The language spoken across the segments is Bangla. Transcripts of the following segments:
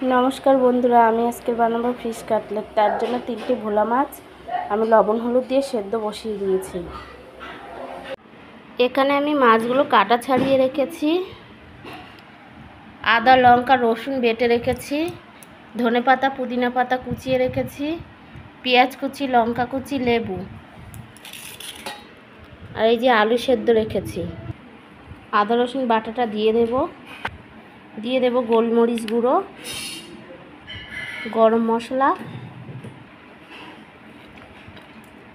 নমস্কার বন্ধুরা, আমি আজকে বানাবো ফিশ কাটলেট। তার জন্য 3টে ভোলা মাছ আমি লবণ হলুদ দিয়ে সেদ্ধ বসিয়ে দিয়েছি। এখানে আমি মাছগুলো কাটা ছাড়িয়ে রেখেছি, আদা লঙ্কা রসুন বেটে রেখেছি, ধনেপাতা পুদিনা পাতা কুচিয়ে রেখেছি, পেঁয়াজ কুচি লঙ্কা কুচি লেবু, আর এই যে আলু সেদ্ধ রেখেছি। আদা রসুন বাটাটা দিয়ে দেব গোলমরিচ গুঁড়ো, গরম মশলা,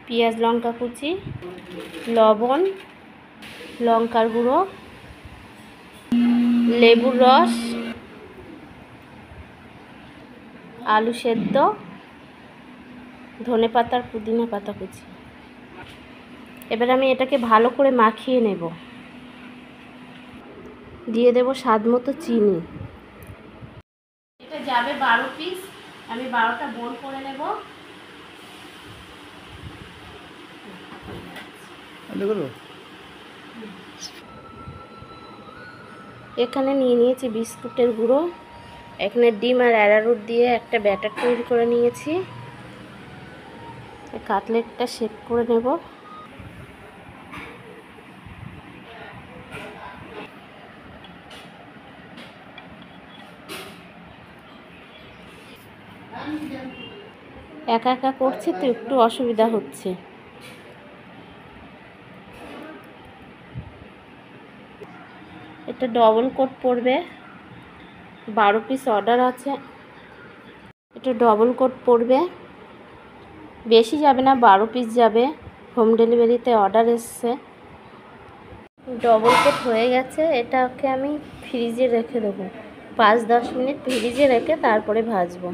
পেঁয়াজ লঙ্কা কুচি, লবণ, লঙ্কার গুঁড়ো, লেবুর রস, আলু সেদ্ধ, ধনেপাতার পুদিনা পাতা কুচি। এবার আমি এটাকে ভালো করে মাখিয়ে নেব। দিয়ে দেব স্বাদ মতো চিনি। এটা যাবে 12 পিস, আমি 12টা বোল করে নেব। এখানে নিয়ে নিয়েছি বিস্কুটের গুঁড়ো, এখানে ডিম আর অ্যারারুট দিয়ে একটা ব্যাটার তৈরি করে নিয়েছি। কাটলেটটা শেপ করে নেব। একা একা করছি তো একটু অসুবিধা হচ্ছে। এটা ডবল কোট পড়বে, 12 পিস অর্ডার আছে। এটা ডবল কোট পড়বে, বেশি যাবে না, 12 পিস যাবে। হোম ডেলিভারিতে অর্ডার এসছে। ডবল কোট হয়ে গেছে, এটাকে আমি ফ্রিজে রেখে দেবো 5-10 মিনিট, ফ্রিজে রেখে তারপরে ভাজবো।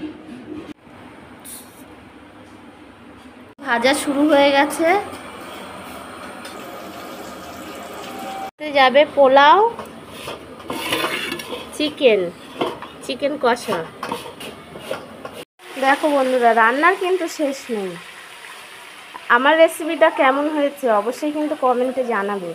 ভাজা শুরু হয়ে গেছে। যাবে পোলাও, চিকেন কষা। দেখো বন্ধুরা, রান্নার কিন্তু শেষ নেই। আমার রেসিপিটা কেমন হয়েছে অবশ্যই কিন্তু কমেন্টে জানাবে।